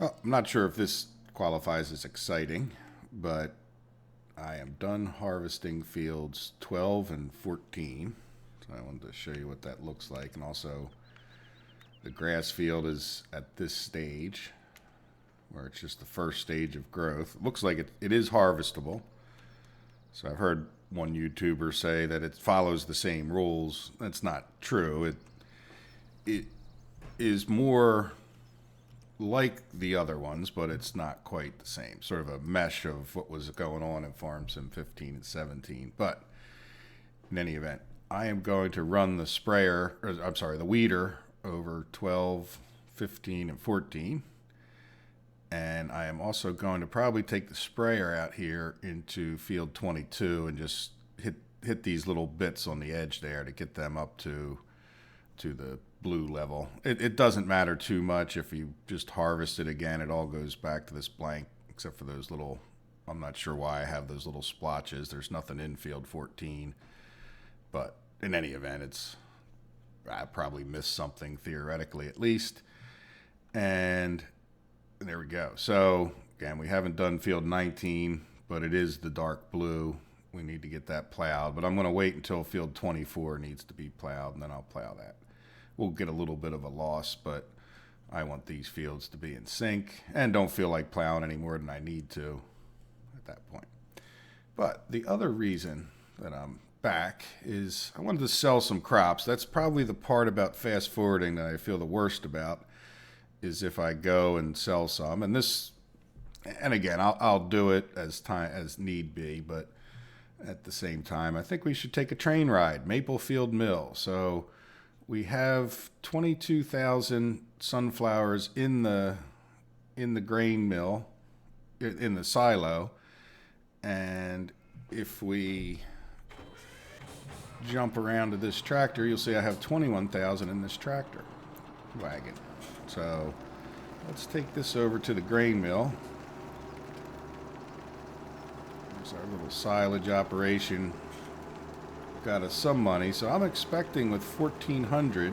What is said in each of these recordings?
Well, I'm not sure if this qualifies as exciting, but I am done harvesting fields 12 and 14. So I wanted to show you what that looks like. And also, the grass field is at this stage where it's just the first stage of growth. It looks like it is harvestable. So I've heard one YouTuber say that it follows the same rules. That's not true. It is more like the other ones, but it's not quite the same. Sort of a mesh of what was going on in Farm Sim 15 and 17. But in any event, I am going to run the sprayer, or I'm sorry, the weeder over 12, 15, and 14. And I am also going to probably take the sprayer out here into field 22 and just hit these little bits on the edge there to get them up to the blue level. It doesn't matter too much if you just harvest it again. It all goes back to this blank, except for those little, I'm not sure why I have those little splotches. There's nothing in field 14. But in any event, I probably missed something theoretically at least. And there we go. So again, we haven't done field 19, but it is the dark blue. We need to get that plowed, but I'm going to wait until field 24 needs to be plowed, and then I'll plow that. We'll get a little bit of a loss, but I want these fields to be in sync and don't feel like plowing any more than I need to at that point. But the other reason that I'm back is I wanted to sell some crops. That's probably the part about fast forwarding that I feel the worst about, is if I go and sell some. And again, I'll do it as need be, but at the same time, I think we should take a train ride, Maplefield Mill. So we have 22,000 sunflowers in the grain mill, in the silo, and if we jump around to this tractor, you'll see I have 21,000 in this tractor wagon. So let's take this over to the grain mill. There's our little silage operation. Got us some money, so I'm expecting with 1,400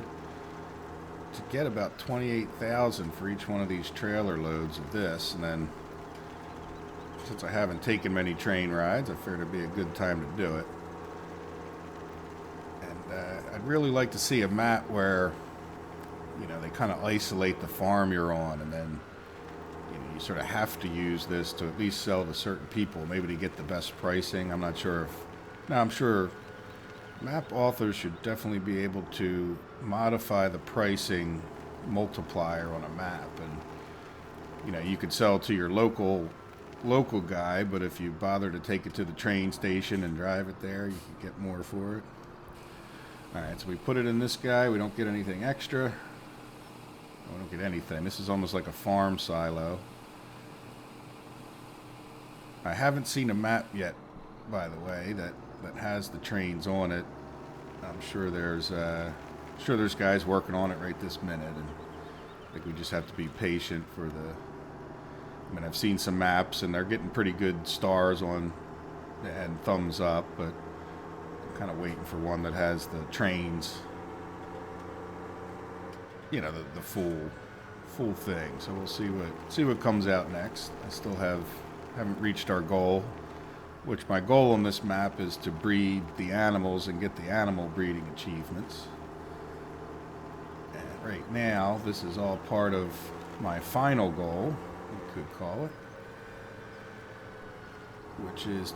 to get about 28,000 for each one of these trailer loads of this. And then, since I haven't taken many train rides, I figured it'd be a good time to do it. And I'd really like to see a map where, they kind of isolate the farm you're on, and then, you sort of have to use this to at least sell to certain people, maybe to get the best pricing. I'm not sure if, now I'm sure map authors should definitely be able to modify the pricing multiplier on a map, and, you could sell to your local guy, but if you bother to take it to the train station and drive it there, you could get more for it. Alright, so we put it in this guy, we don't get anything extra. We don't get anything. This is almost like a farm silo. I haven't seen a map yet, by the way, that has the trains on it. I'm sure there's guys working on it right this minute, and I think we just have to be patient for I've seen some maps, and they're getting pretty good stars on and thumbs up, but I'm kind of waiting for one that has the trains, the full thing. So we'll see what comes out next. I still haven't reached our goal, which my goal on this map is to breed the animals and get the animal breeding achievements. And right now, this is all part of my final goal, you could call it, which is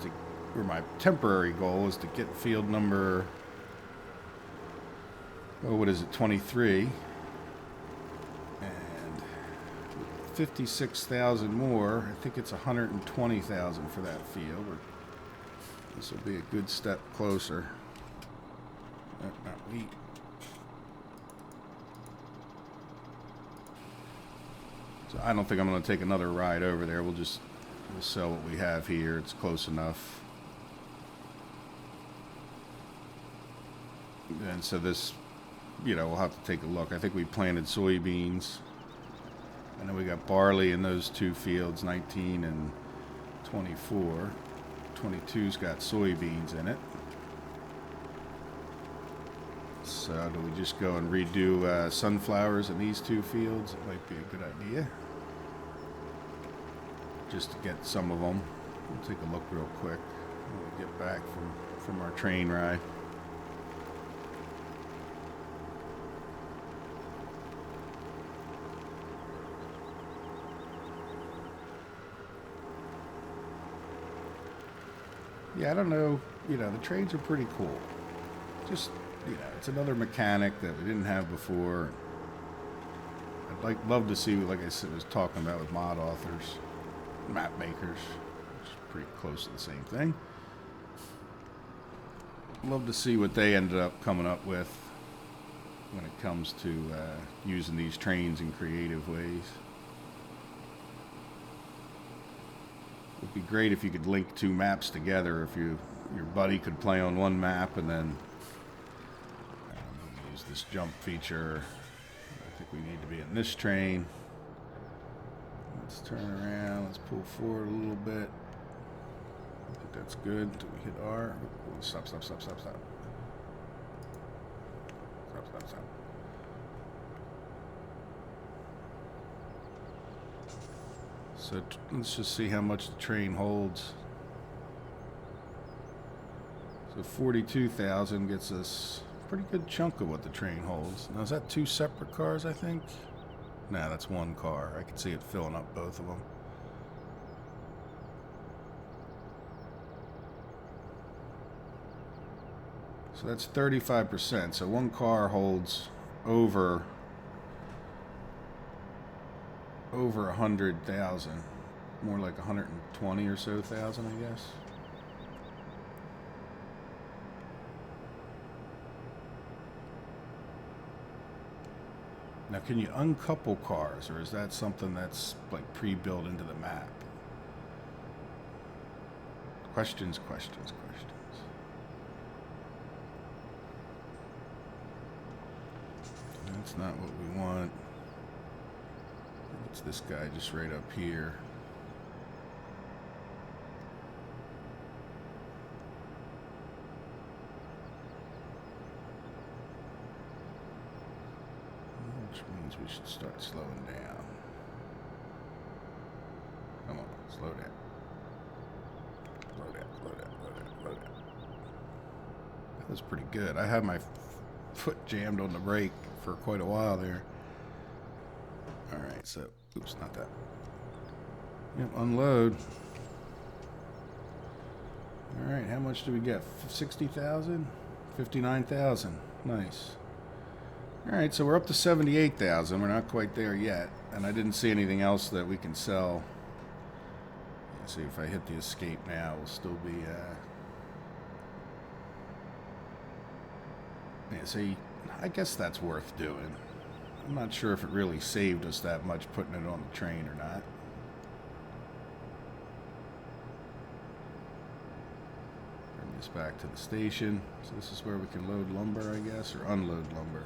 my temporary goal is to get field number, 23. 56,000 more. I think it's 120,000 for that field. This will be a good step closer. Not wheat. So I don't think I'm going to take another ride over there. We'll sell what we have here. It's close enough. And so this, we'll have to take a look. I think we planted soybeans. And then we got barley in those two fields, 19 and 24. 22's got soybeans in it. So do we just go and redo sunflowers in these two fields? It might be a good idea. just to get some of them. We'll take a look real quick when we get back from our train ride. Yeah, I don't know. You know, the trains are pretty cool. Just, you know, it's another mechanic that we didn't have before. I'd love to see, like I said, was talking about with mod authors, map makers, which is pretty close to the same thing. Love to see what they ended up coming up with when it comes to using these trains in creative ways. It would be great if you could link two maps together. If your buddy could play on one map and then use this jump feature. I think we need to be in this train. Let's turn around. Let's pull forward a little bit. I think that's good. Do we hit R? Stop. Stop. So let's just see how much the train holds. So 42,000 gets us a pretty good chunk of what the train holds. Now, is that two separate cars, I think? No, that's one car. I can see it filling up both of them. So that's 35%. So one car holds over 100,000, more like 120 or so thousand, I guess. Now, can you uncouple cars, or is that something that's like pre-built into the map? Questions. That's not what we want. It's this guy just right up here. Which means we should start slowing down. Come on, slow down. Slow down. That was pretty good. I had my foot jammed on the brake for quite a while there. Alright, so, oops, not that. Yep, unload. Alright, how much do we get? 60,000? 59,000. Nice. Alright, so we're up to 78,000. We're not quite there yet. And I didn't see anything else that we can sell. Let's see if I hit the escape now, we'll still be, yeah, see, I guess that's worth doing. I'm not sure if it really saved us that much putting it on the train or not. Bring this back to the station. So this is where we can load lumber, I guess, or unload lumber.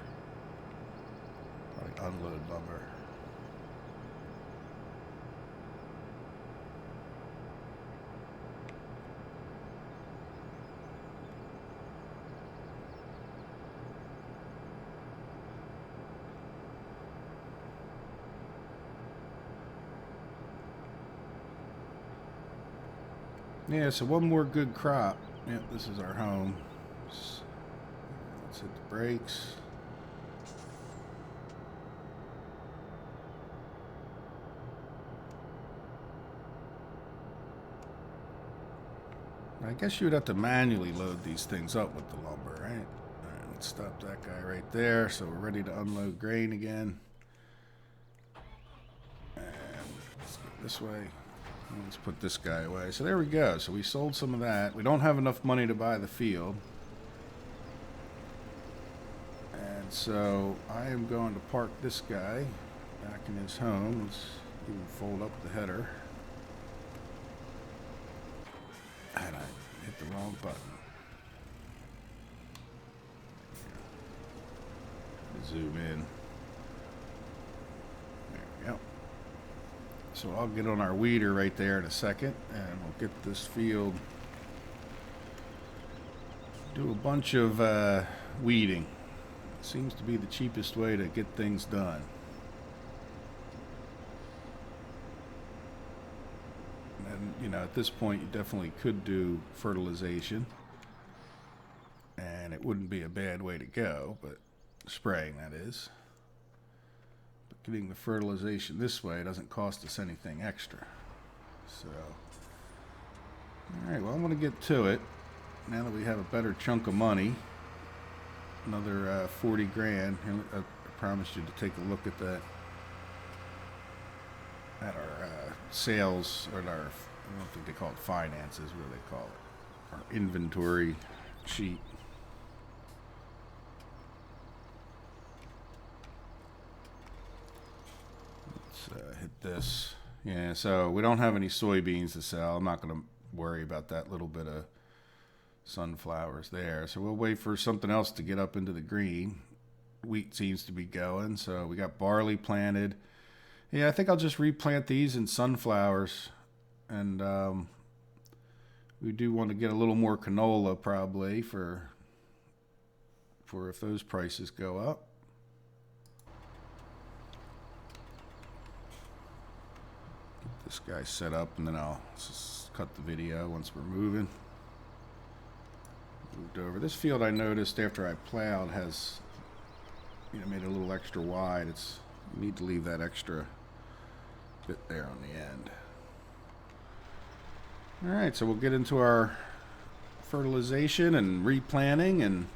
Probably unload lumber. Yeah, so one more good crop. Yep, this is our home. Let's hit the brakes. I guess you would have to manually load these things up with the lumber, right? Alright, let's stop that guy right there. So we're ready to unload grain again. And let's go this way. Let's put this guy away. So there we go. So we sold some of that. We don't have enough money to buy the field. And so I am going to park this guy back in his home. Let's even fold up the header. And I hit the wrong button. Zoom in. There we go. So I'll get on our weeder right there in a second, and we'll get this field. Do a bunch of weeding. Seems to be the cheapest way to get things done. you know, at this point, you definitely could do fertilization, and it wouldn't be a bad way to go, but spraying, that is. But getting the fertilization this way doesn't cost us anything extra. So, all right, well, I'm going to get to it. Now that we have a better chunk of money, another 40 grand. I promised you to take a look at that, at our sales, or our, I don't think they call it finances, what do they call it? Our inventory sheet. Let's hit this. Yeah, so we don't have any soybeans to sell. I'm not going to worry about that little bit of sunflowers there. So we'll wait for something else to get up into the green. Wheat seems to be going, so we got barley planted. Yeah, I think I'll just replant these in sunflowers, and we do want to get a little more canola probably for if those prices go up. Get this guy set up, and then I'll just cut the video once we're moving. Moved over. This field I noticed after I plowed has, you know, made it a little extra wide. You need to leave that extra bit there on the end. All right, so we'll get into our fertilization and replanting, and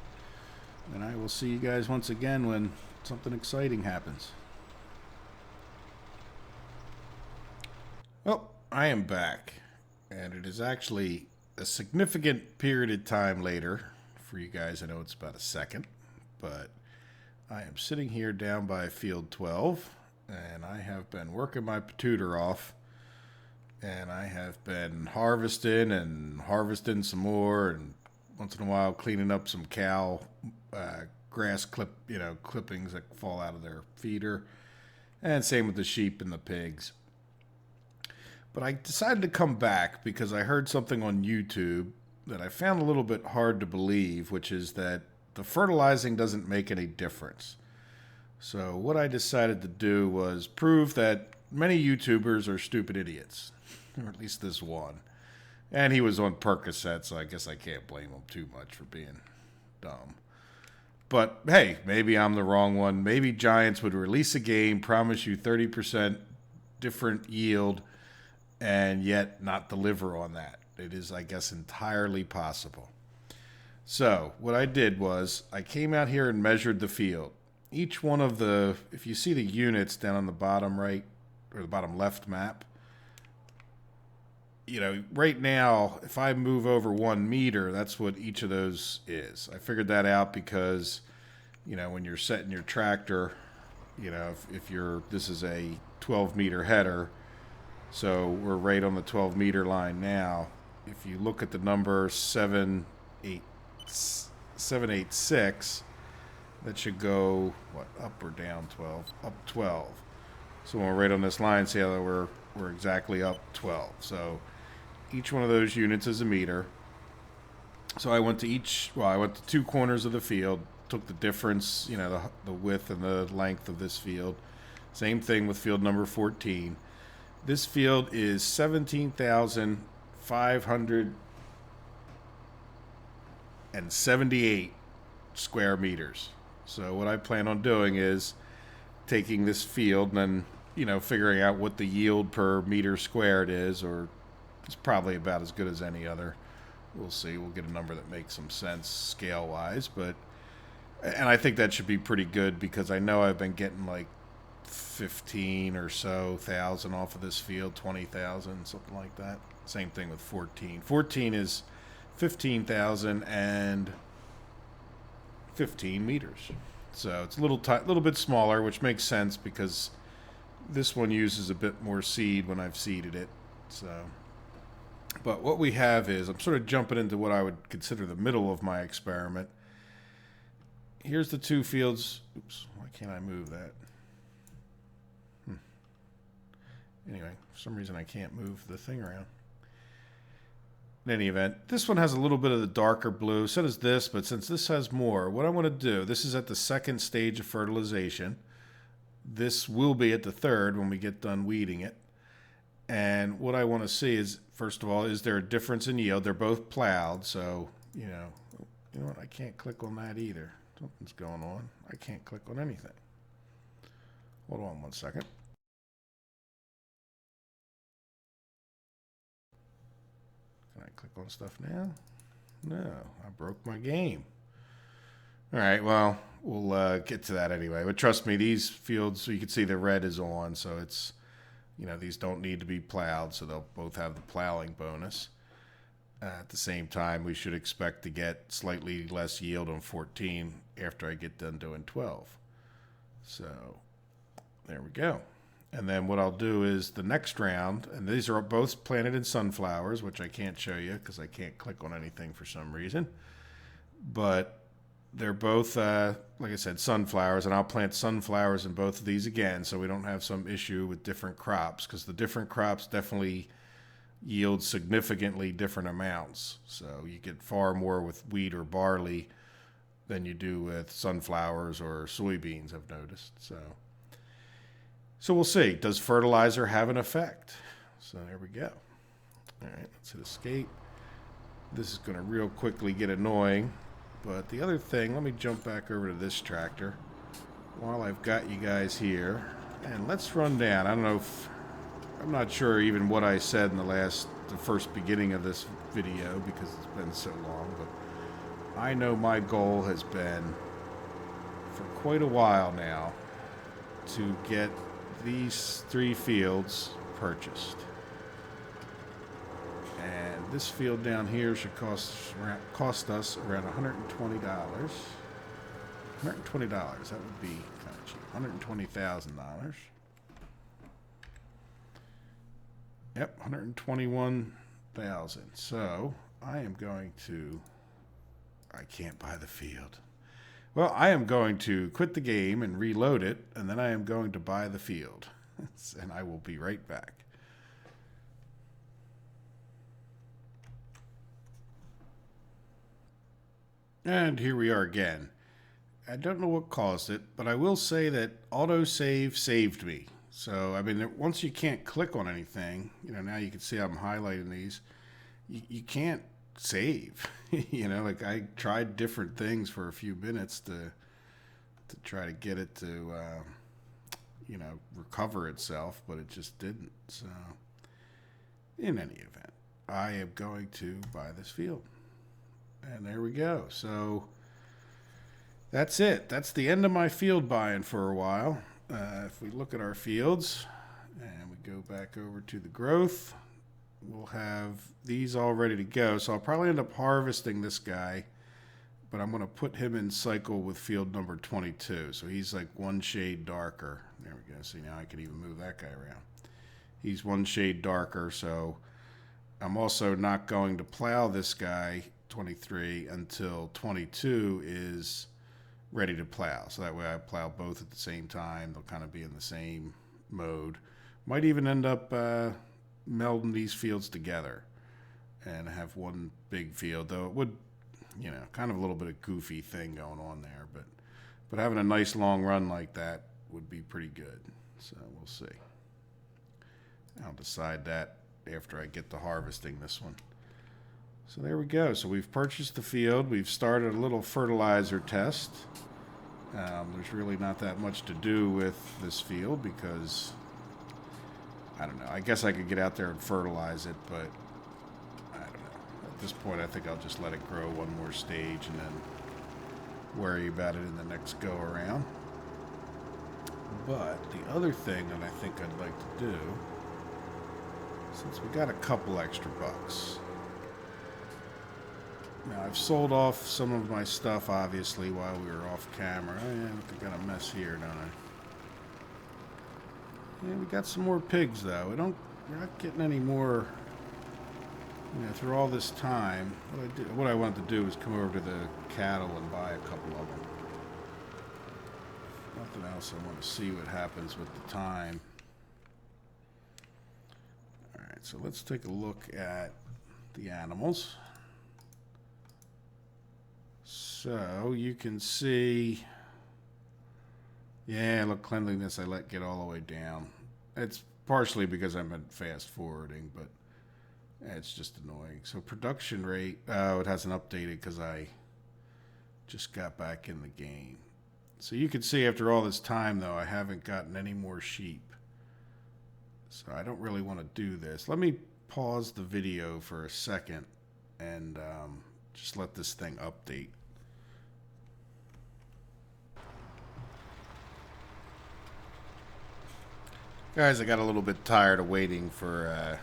I will see you guys once again when something exciting happens. Oh, I am back, and it is actually a significant period of time later. For you guys, I know it's about a second, but I am sitting here down by field 12, and I have been working my patooter off, and I have been harvesting some more, and once in a while cleaning up some cow grass clippings that fall out of their feeder, and same with the sheep and the pigs. But I decided to come back because I heard something on YouTube that I found a little bit hard to believe, which is that the fertilizing doesn't make any difference. So what I decided to do was prove that many YouTubers are stupid idiots, or at least this one. And he was on Percocet, so I guess I can't blame him too much for being dumb. But hey, maybe I'm the wrong one. Maybe Giants would release a game, promise you 30% different yield, and yet not deliver on that. It is, I guess, entirely possible. So what I did was I came out here and measured the field. Each one of the, if you see the units down on the bottom right or the bottom left map, you know, right now, if I move over 1 meter, that's what each of those is. I figured that out because, you know, when you're setting your tractor, you know, if you're, this is a 12 meter header, so we're right on the 12 meter line now. If you look at the number 786, that should go, what, up or down 12? Up 12. So when we're right on this line, see how we're exactly up 12. So each one of those units is a meter. So I went to I went to 2 corners of the field, took the difference, you know, the width and the length of this field. Same thing with field number 14. This field is 17,578 square meters. So what I plan on doing is taking this field and then, you know, figuring out what the yield per meter squared is, or it's probably about as good as any other. We'll see. We'll get a number that makes some sense scale-wise, and I think that should be pretty good because I know I've been getting like 15 or so thousand off of this field, 20,000, something like that. Same thing with 14. 14 is 15,015 meters. So it's a little bit smaller, which makes sense because this one uses a bit more seed when I've seeded it. So, but what we have is, I'm sort of jumping into what I would consider the middle of my experiment. Here's the 2 fields. Oops, why can't I move that? Anyway, for some reason I can't move the thing around. In any event, this one has a little bit of the darker blue. So does this, but since this has more, what I want to do, this is at the 2nd stage of fertilization. This will be at the 3rd when we get done weeding it. And what I want to see is, first of all, is there a difference in yield? They're both plowed, so, you know what? I can't click on that either. Something's going on. I can't click on anything. Hold on 1 second. Can I click on stuff now? No, I broke my game. All right, well, we'll get to that anyway. But trust me, these fields, so you can see the red is on, so it's, these don't need to be plowed, so they'll both have the plowing bonus. At the same time, we should expect to get slightly less yield on 14 after I get done doing 12. So there we go. And then what I'll do is the next round, and these are both planted in sunflowers, which I can't show you because I can't click on anything for some reason. But they're both, like I said, sunflowers, and I'll plant sunflowers in both of these again so we don't have some issue with different crops, because the different crops definitely yield significantly different amounts. So you get far more with wheat or barley than you do with sunflowers or soybeans, I've noticed. So we'll see. Does fertilizer have an effect? So there we go. All right, let's hit escape. This is going to real quickly get annoying. But the other thing, let me jump back over to this tractor while I've got you guys here. And let's run down. I don't know if, I'm not sure even what I said in the first beginning of this video because it's been so long. But I know my goal has been for quite a while now to get these 3 fields purchased. And this field down here should cost us around $120. $120, that would be kind of cheap. $120,000. Yep, 121,000. So I am going to, I can't buy the field. Well, I am going to quit the game and reload it, and then I am going to buy the field. And I will be right back. And here we are again. I don't know what caused it, but I will say that autosave saved me. So, I mean, once you can't click on anything, now you can see I'm highlighting these. You can't save. Like I tried different things for a few minutes to try to get it to, recover itself, but it just didn't. So, in any event, I am going to buy this field. And there we go. So that's it. That's the end of my field buying for a while. If we look at our fields and we go back over to the growth, we'll have these all ready to go. So I'll probably end up harvesting this guy, but I'm going to put him in cycle with field number 22. So he's like 1 shade darker. There we go. See, now I can even move that guy around. He's 1 shade darker. So I'm also not going to plow this guy 23 until 22 is ready to plow. So that way I plow both at the same time. They'll kind of be in the same mode. Might even end up melding these fields together and have one big field, though it would, kind of a little bit of goofy thing going on there, but having a nice long run like that would be pretty good. So we'll see. I'll decide that after I get to harvesting this one. So there we go. So we've purchased the field. We've started a little fertilizer test. There's really not that much to do with this field because, I don't know. I guess I could get out there and fertilize it, but I don't know. At this point, I think I'll just let it grow one more stage and then worry about it in the next go around. But the other thing that I think I'd like to do, since we got a couple extra bucks. Now, I've sold off some of my stuff, obviously, while we were off camera. I got a mess here, don't I? Yeah, we got some more pigs, though. We're not getting any more, through all this time. What I wanted to do was come over to the cattle and buy a couple of them. If nothing else, I want to see what happens with the time. All right, so let's take a look at the animals. So you can see, yeah, look, cleanliness I let get all the way down. It's partially because I'm at fast forwarding, but it's just annoying. So production rate, it hasn't updated because I just got back in the game. So you can see after all this time, though, I haven't gotten any more sheep. So I don't really want to do this. Let me pause the video for a second and just let this thing update. Guys, I got a little bit tired of waiting for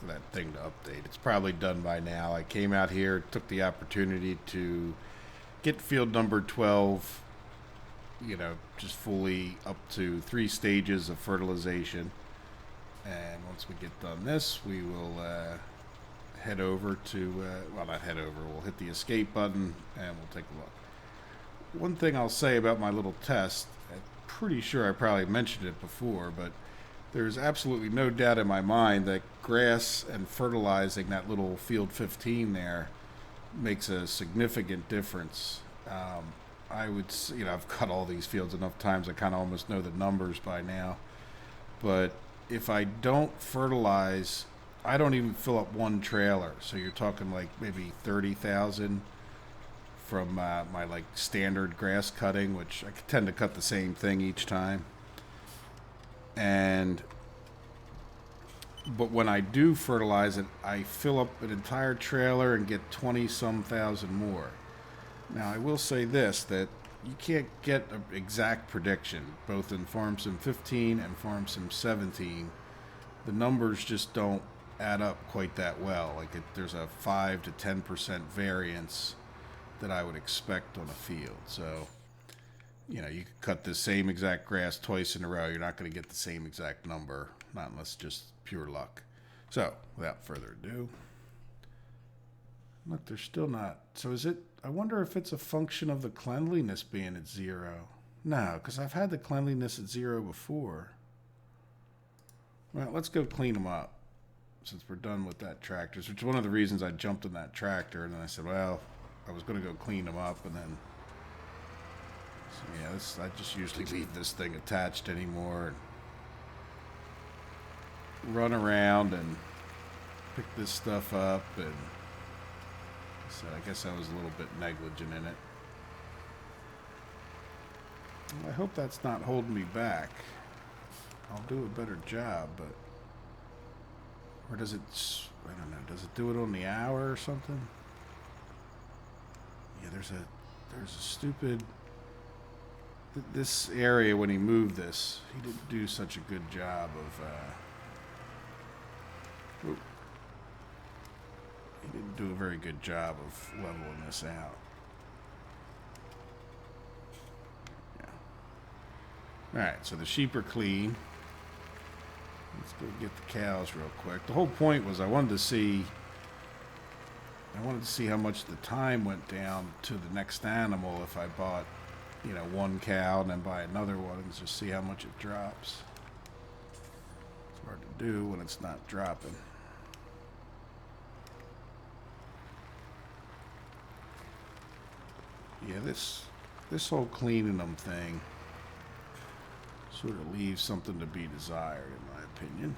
that thing to update. It's probably done by now. I came out here, took the opportunity to get field number 12, you know, just fully up to 3 stages of fertilization. And once we get done this, we will head over to, well, not head over, we'll hit the escape button and we'll take a look. One thing I'll say about my little test, I'm pretty sure I probably mentioned it before, but there's absolutely no doubt in my mind that grass and fertilizing that little field 15 there makes a significant difference. I would, you know, I've cut all these fields enough times I kind of almost know the numbers by now. But if I don't fertilize, I don't even fill up one trailer. So you're talking like maybe 30,000 from my like standard grass cutting, which I tend to cut the same thing each time. But when I do fertilize it, I fill up an entire trailer and get 20-some thousand more. Now, I will say this, that you can't get an exact prediction, both in Farm Sim 15 and Farm Sim 17. The numbers just don't add up quite that well. Like there's a 5 to 10% variance that I would expect on a field. So, you know, you could cut the same exact grass twice in a row. You're not going to get the same exact number, not unless just pure luck. So, without further ado, look, they're still not. So is it, I wonder if it's a function of the cleanliness being at 0. No, because I've had the cleanliness at 0 before. Well, let's go clean them up since we're done with that tractor, which is one of the reasons I jumped in that tractor. And then I said, well, I was going to go clean them up, and then, so yeah, I just usually leave this thing attached anymore and run around and pick this stuff up. And so I guess I was a little bit negligent in it. Well, I hope that's not holding me back. I'll do a better job, but, or does it, I don't know, does it do it on the hour or something? Yeah, there's a stupid, this area when he moved this, he didn't do such a good job of, he didn't do a very good job of leveling this out. Yeah. Alright, so the sheep are clean. Let's go get the cows real quick. The whole point was I wanted to see how much the time went down to the next animal if I bought, you know, one cow and then buy another one and just see how much it drops. It's hard to do when it's not dropping. Yeah, this whole cleaning them thing sort of leaves something to be desired, in my opinion.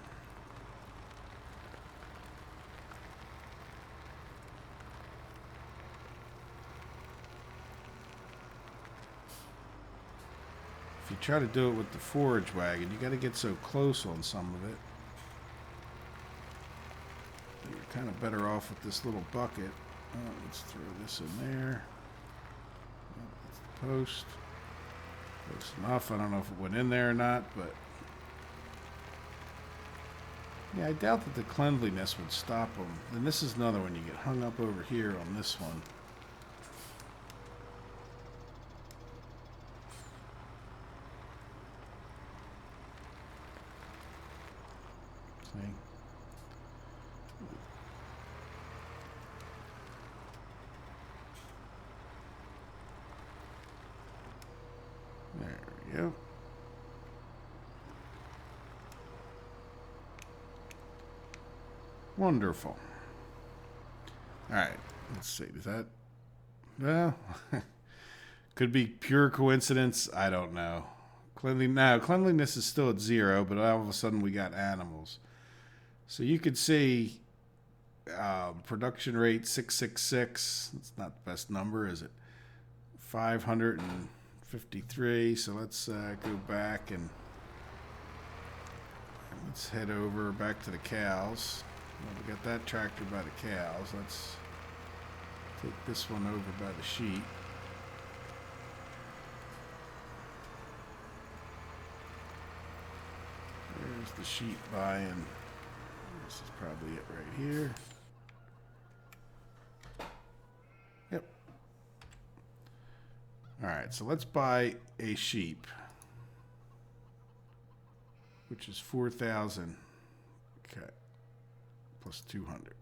If you try to do it with the forage wagon, you got to get so close on some of it. You're kind of better off with this little bucket. Let's throw this in there. That's the post. Close enough. I don't know if it went in there or not, but yeah, I doubt that the cleanliness would stop them. Then this is another one. You get hung up over here on this one. See? There we go. Wonderful. All right, let's see. Does that? Well, could be pure coincidence. I don't know. Cleanliness is still at 0, but all of a sudden we got animals. So you could see production rate 666. That's not the best number, is it? 553. So let's go back and let's head over back to the cows. Well, we got that tractor by the cows. Let's take this one over by the sheep. There's the sheep buying. This is probably it right here. Yep. All right, so let's buy a sheep, which is 4,000. Okay. Plus 200.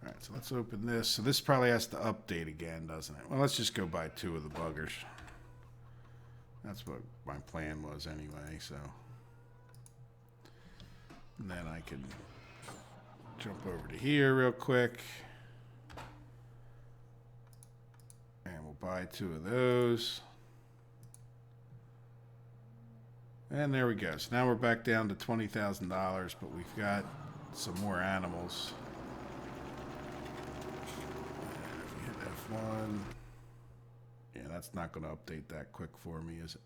All right, so let's open this. So this probably has to update again, doesn't it? Well, let's just go buy 2 of the buggers. That's what my plan was anyway, so. And then I can jump over to here real quick. And we'll buy 2 of those. And there we go. So now we're back down to $20,000, but we've got some more animals. And if we hit F1, yeah, that's not going to update that quick for me, is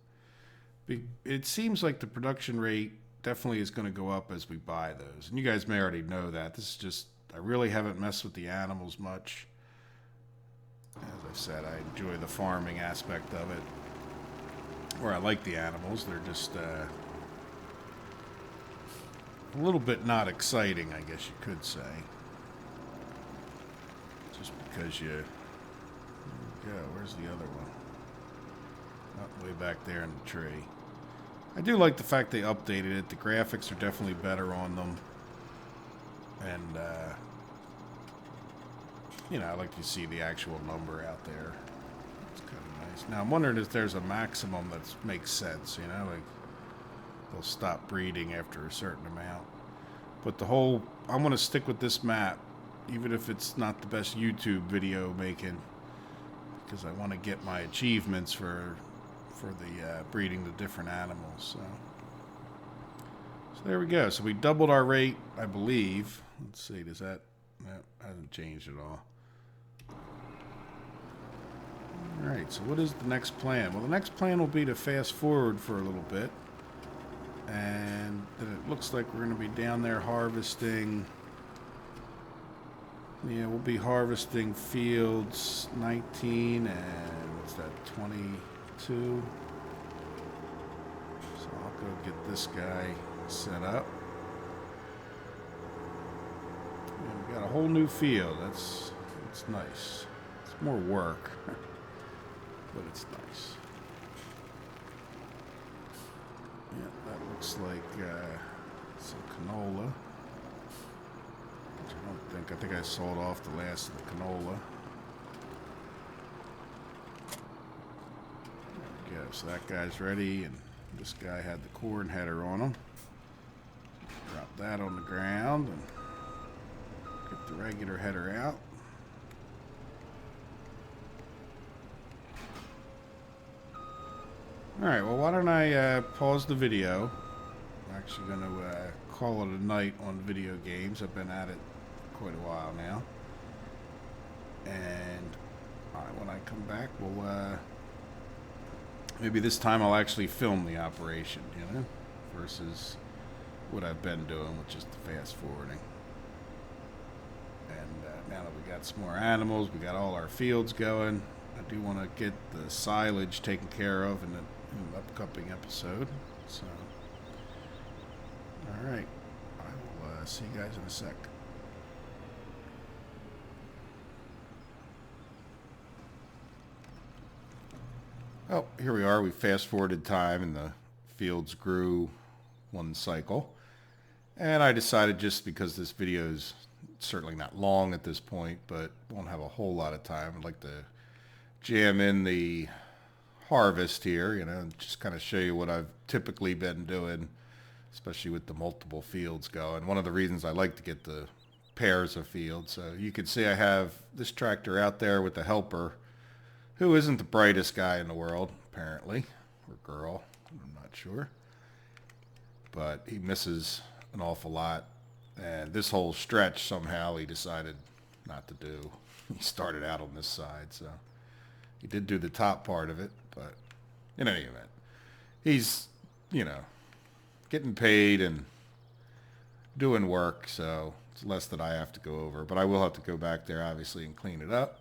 it? It seems like the production rate definitely is going to go up as we buy those. And you guys may already know that. This is just, I really haven't messed with the animals much. As I said, I enjoy the farming aspect of it. Or I like the animals. They're just a little bit not exciting, I guess you could say. Just because you... There we go. Where's the other one? Oh, way back there in the tree. I do like the fact they updated it. The graphics are definitely better on them. And, you know, I like to see the actual number out there. It's kind of nice. Now, I'm wondering if there's a maximum that makes sense, you know? Like, they'll stop breeding after a certain amount. But the whole... I'm going to stick with this map, even if it's not the best YouTube video making. Because I want to get my achievements for the breeding the different animals. So there we go. So we doubled our rate, I believe. Let's see, does that... That hasn't changed at all. Alright, so what is the next plan? Well, the next plan will be to fast forward for a little bit. And then it looks like we're going to be down there harvesting... Yeah, we'll be harvesting fields 19 and what's that, 22. So I'll go get this guy set up. And we got a whole new field. That's nice. It's more work, but it's nice. Yeah, that looks like some canola. I think I sold off the last of the canola. There we go. So that guy's ready, and this guy had the corn header on him. Drop that on the ground and get the regular header out. Alright, well, why don't I pause the video. I'm actually going to call it a night on video games. I've been at it quite a while now. And when I come back, we'll maybe this time I'll actually film the operation, you know, versus what I've been doing, which is the fast forwarding. And now that we got some more animals, we got all our fields going, I do want to get the silage taken care of in an upcoming episode. So, all right, I will see you guys in a sec. Oh, here we are. We fast-forwarded time, and the fields grew one cycle. And I decided, just because this video is certainly not long at this point, but won't have a whole lot of time, I'd like to jam in the harvest here, you know, and just kind of show you what I've typically been doing, especially with the multiple fields going. One of the reasons I like to get the pairs of fields. So you can see I have this tractor out there with the helper, who isn't the brightest guy in the world, apparently. or girl, I'm not sure. But he misses an awful lot. And this whole stretch, somehow, he decided not to do. He started out on this side, so he did do the top part of it. But in any event, he's, you know, getting paid and doing work, so it's less that I have to go over. But I will have to go back there, obviously, and clean it up.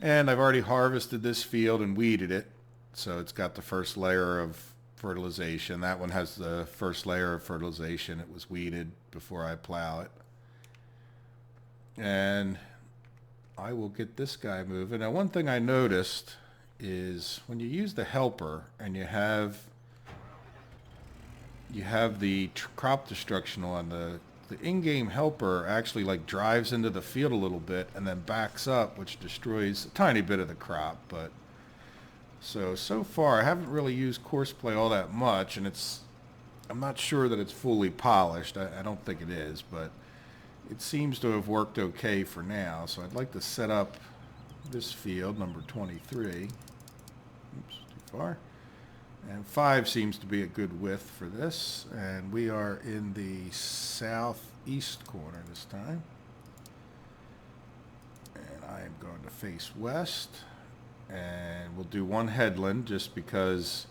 And I've already harvested this field and weeded it, so it's got the first layer of fertilization. That one has the first layer of fertilization. It was weeded before I plow it. And I will get this guy moving. Now, one thing I noticed is when you use the helper and you have the crop destruction on, the in-game helper actually like drives into the field a little bit and then backs up, which destroys a tiny bit of the crop. But so far I haven't really used Courseplay all that much, and I'm not sure that it's fully polished. I don't think it is, but it seems to have worked okay for now. So I'd like to set up this field, number 23. Oops, too far. And 5 seems to be a good width for this. And we are in the southeast corner this time. And I am going to face west. And we'll do one headland just because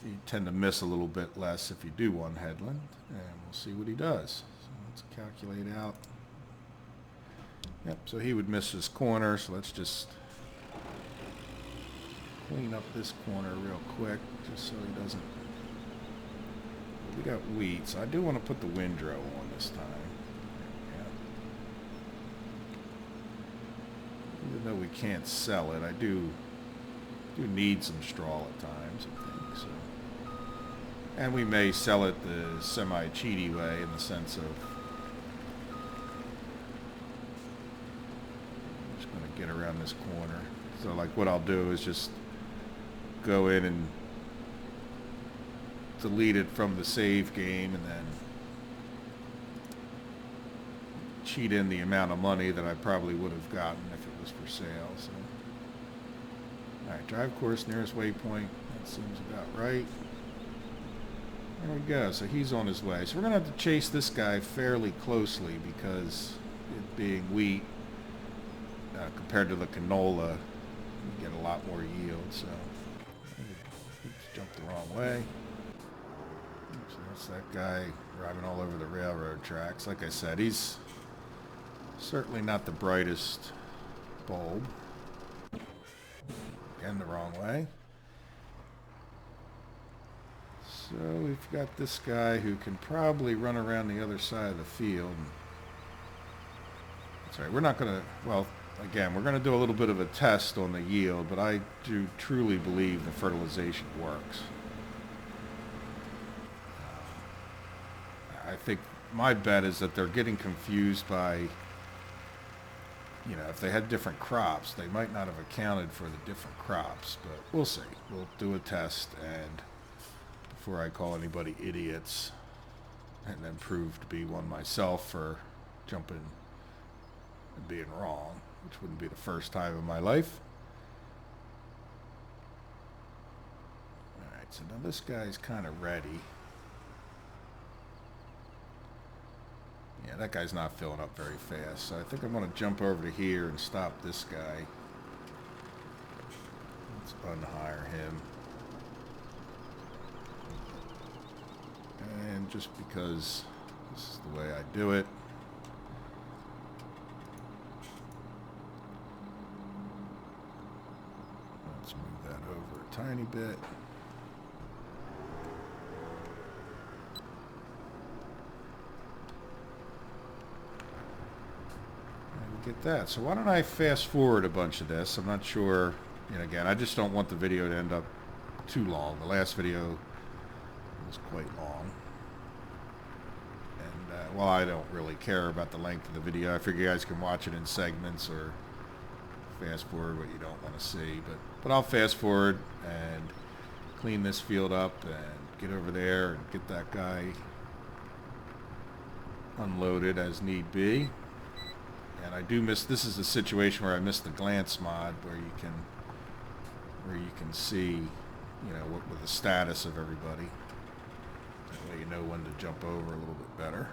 you tend to miss a little bit less if you do one headland. And we'll see what he does. So let's calculate out. Yep, so he would miss his corner, so let's just clean up this corner real quick just so he doesn't. We got wheat, so I do want to put the windrow on this time. Even though we can't sell it, I do need some straw at times, I think. So, and we may sell it the semi-cheaty way, in the sense of I'm just going to get around this corner. So like what I'll do is just go in and delete it from the save game and then cheat in the amount of money that I probably would have gotten if it was for sale. So, alright, drive course nearest waypoint. That seems about right. There we go. So he's on his way. So we're going to have to chase this guy fairly closely because it being wheat compared to the canola, you get a lot more yield. So, oops, jumped the wrong way. So that's that guy driving all over the railroad tracks. Like I said, he's certainly not the brightest bulb. Again, the wrong way. So we've got this guy who can probably run around the other side of the field. That's right, we're not going to, well, again, we're going to do a little bit of a test on the yield, but I do truly believe the fertilization works. I think my bet is that they're getting confused by, you know, if they had different crops, they might not have accounted for the different crops, but we'll see. We'll do a test, and before I call anybody idiots and then prove to be one myself for jumping and being wrong, which wouldn't be the first time in my life. Alright, so now this guy's kind of ready. Yeah, that guy's not filling up very fast, so I think I'm going to jump over to here and stop this guy. Let's unhire him. And just because this is the way I do it, let's move that over a tiny bit. Get that. So why don't I fast forward a bunch of this? I'm not sure, you know, again, I just don't want the video to end up too long. The last video was quite long. And, well, I don't really care about the length of the video. I figure you guys can watch it in segments or fast forward what you don't want to see. But I'll fast forward and clean this field up and get over there and get that guy unloaded as need be. And I do miss, this is a situation where I missed the glance mod where you can see you know, what with the status of everybody. That way you know when to jump over a little bit better.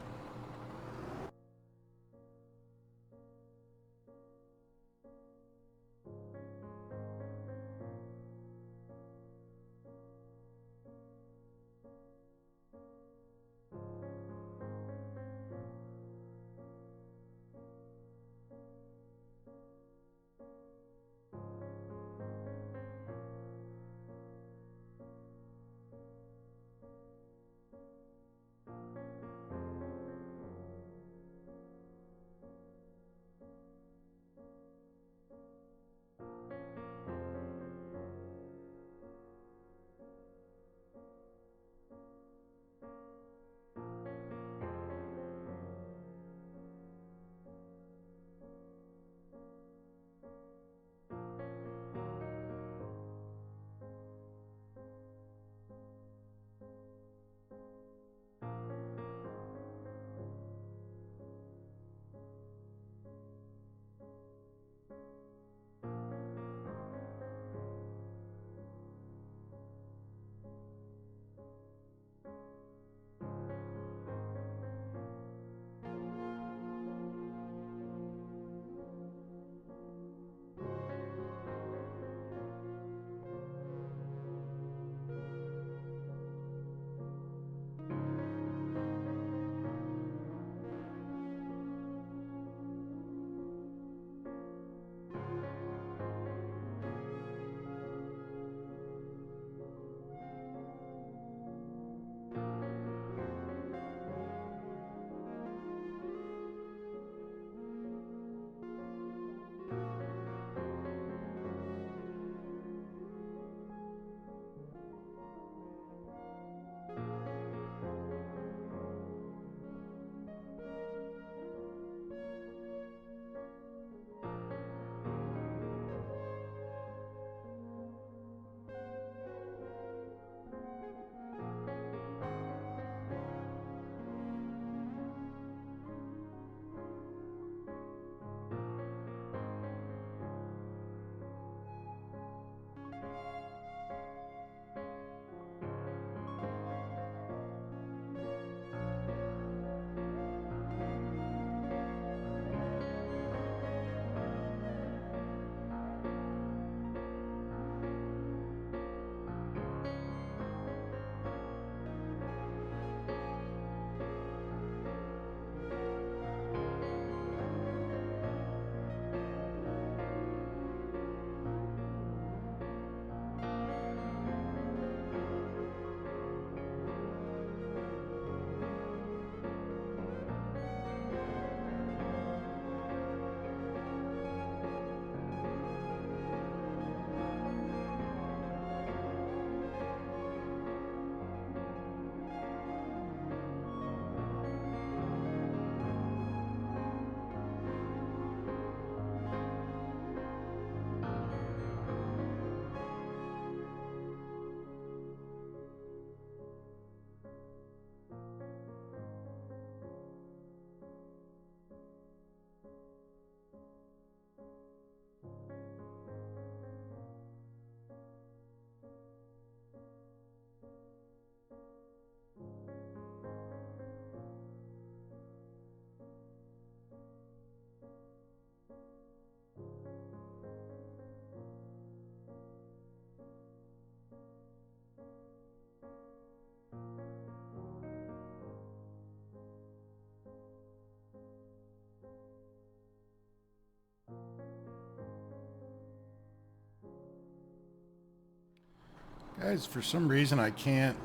Guys, for some reason I can't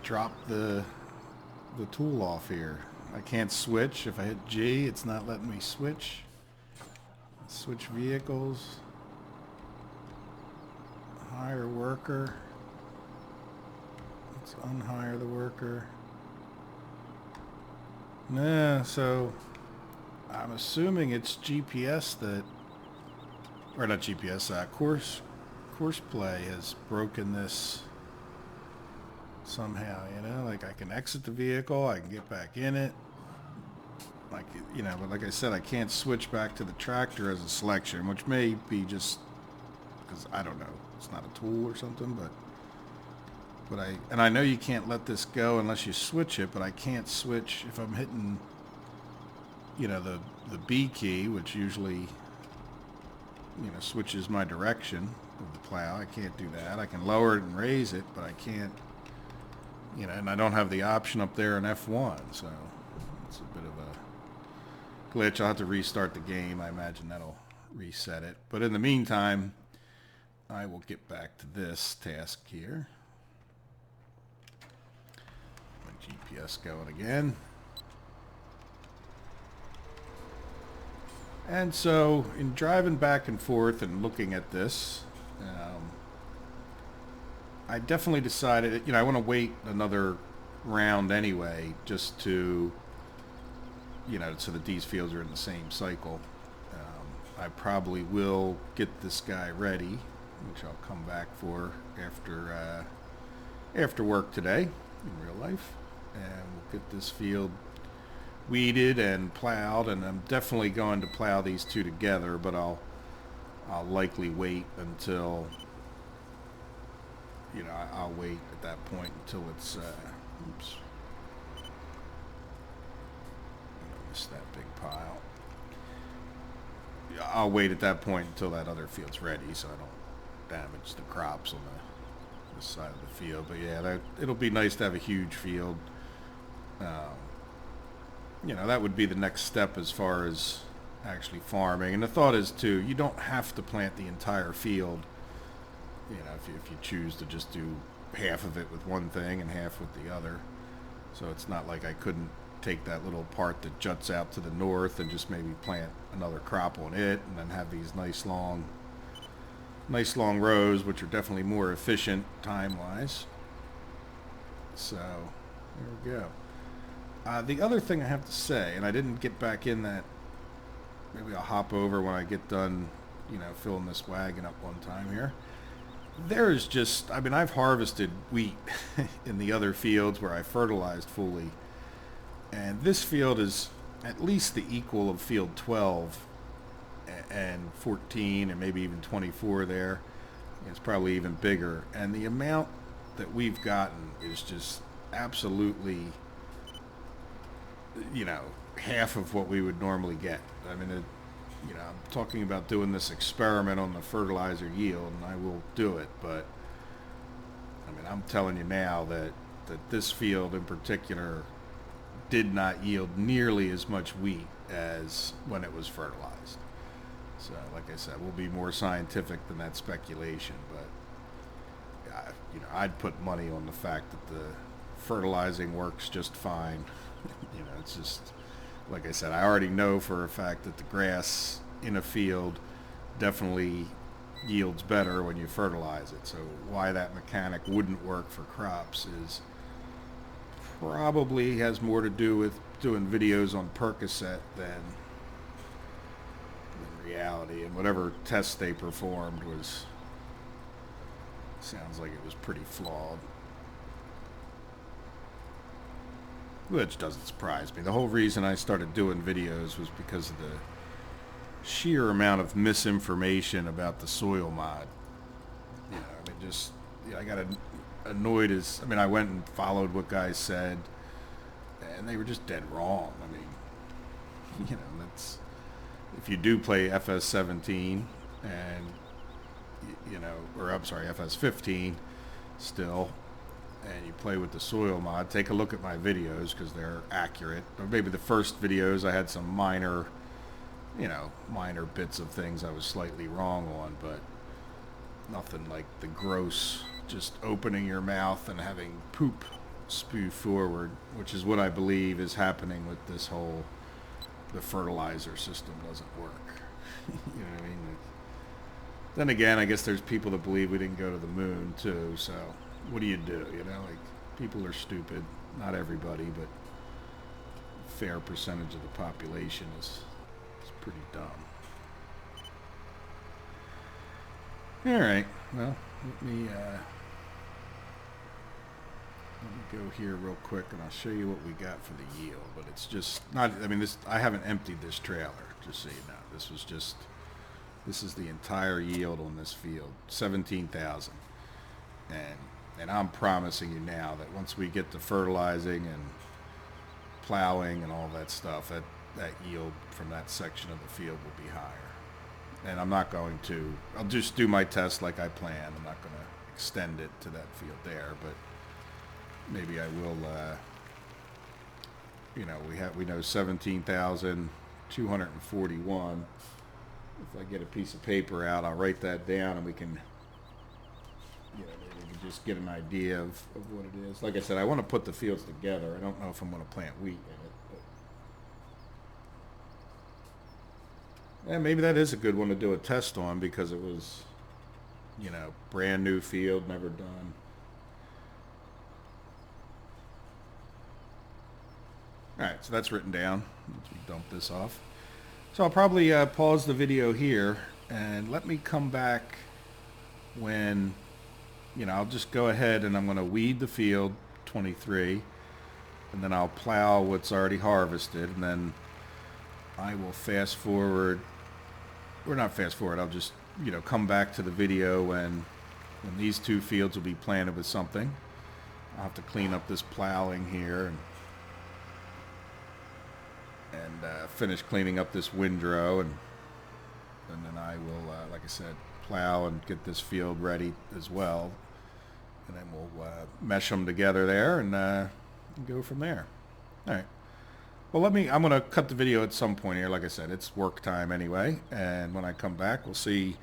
drop the tool off here. I can't switch. If I hit G, it's not letting me switch. Switch vehicles. Hire worker. Let's unhire the worker. Nah, so I'm assuming it's GPS that, or not GPS, course play has broken this somehow, you know, like I can exit the vehicle, I can get back in it, like, you know, but like I said, I can't switch back to the tractor as a selection, which may be just because I don't know, it's not a tool or something, but I know you can't let this go unless you switch it, but I can't switch if I'm hitting, you know, the B key, which usually, you know, switches my direction of the plow. I can't do that. I can lower it and raise it, but I can't, you know, and I don't have the option up there in F1, so it's a bit of a glitch. I'll have to restart the game. I imagine that'll reset it. But in the meantime, I will get back to this task here. My GPS going again. And so, in driving back and forth and looking at this, I definitely decided, you know, I want to wait another round anyway, just to, you know, so that these fields are in the same cycle. I probably will get this guy ready, which I'll come back for after work today in real life, and we'll get this field weeded and plowed. And I'm definitely going to plow these two together, but I'll likely wait until, you know, I'll wait at that point until it's oops, I missed that big pile. I'll wait at that point until that other field's ready, so I don't damage the crops on this side of the field. But yeah, it'll be nice to have a huge field. You know, that would be the next step as far as actually farming. And the thought is, too, you don't have to plant the entire field, you know, if you choose to just do half of it with one thing and half with the other. So it's not like I couldn't take that little part that juts out to the north and just maybe plant another crop on it, and then have these nice long rows, which are definitely more efficient time-wise. So there we go. The other thing I have to say, and I didn't get back in that, maybe I'll hop over when I get done, you know, filling this wagon up one time here. There's just, I mean, I've harvested wheat in the other fields where I fertilized fully, and this field is at least the equal of field 12 and 14 and maybe even 24 there. It's probably even bigger, and the amount that we've gotten is just absolutely, you know, half of what we would normally get. I mean, you know, I'm talking about doing this experiment on the fertilizer yield, and I will do it, but I mean, I'm telling you now that this field in particular did not yield nearly as much wheat as when it was fertilized. So, like I said, we'll be more scientific than that speculation, but you know, I'd put money on the fact that the fertilizing works just fine. You know, it's just, like I said, I already know for a fact that the grass in a field definitely yields better when you fertilize it. So why that mechanic wouldn't work for crops is probably has more to do with doing videos on Percocet than reality. And whatever test they performed sounds like it was pretty flawed. Which doesn't surprise me. The whole reason I started doing videos was because of the sheer amount of misinformation about the soil mod. You know, I mean, just, you know, I got annoyed as, I mean, I went and followed what guys said, and they were just dead wrong. I mean, you know, that's, if you do play FS17 and, you know, or I'm sorry, FS15 still, and you play with the soil mod, take a look at my videos because they're accurate. Or maybe the first videos I had some minor, you know, minor bits of things I was slightly wrong on, but nothing like the gross, just opening your mouth and having poop spew forward, which is what I believe is happening with this whole, the fertilizer system doesn't work. You know what I mean? Then again, I guess there's people that believe we didn't go to the moon too, so what do? You know, like, people are stupid. Not everybody, but a fair percentage of the population is pretty dumb. All right, well, let me go here real quick, and I'll show you what we got for the yield. But it's just not, I mean, this, I haven't emptied this trailer, just so you know. This was just This is the entire yield on this field, 17,000. And I'm promising you now that once we get to fertilizing and plowing and all that stuff, that yield from that section of the field will be higher. And I'm not going to, I'll just do my test like I planned. I'm not going to extend it to that field there, but maybe I will, you know, we know 17,241. If I get a piece of paper out, I'll write that down and we can, you know, maybe we can just get an idea of what it is. Like I said, I want to put the fields together. I don't know if I'm going to plant wheat in it. But yeah, maybe that is a good one to do a test on because it was, you know, brand new field, never done. All right, so that's written down. Let's dump this off. So I'll probably pause the video here and let me come back when, you know, I'll just go ahead and I'm going to weed the field 23 and then I'll plow what's already harvested, and then I will fast forward, or not fast forward, I'll just, you know, come back to the video when these two fields will be planted with something. I'll have to clean up this plowing here and finish cleaning up this windrow, and then I will, like I said, plow and get this field ready as well, and then we'll mesh them together there and go from there. All right. Well, I'm going to cut the video at some point here. Like I said, it's work time anyway, and when I come back, we'll see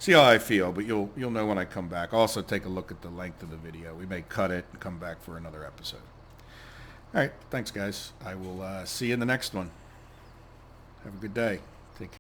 how I feel, but you'll know when I come back. Also, take a look at the length of the video. We may cut it and come back for another episode. All right. Thanks, guys. I will see you in the next one. Have a good day.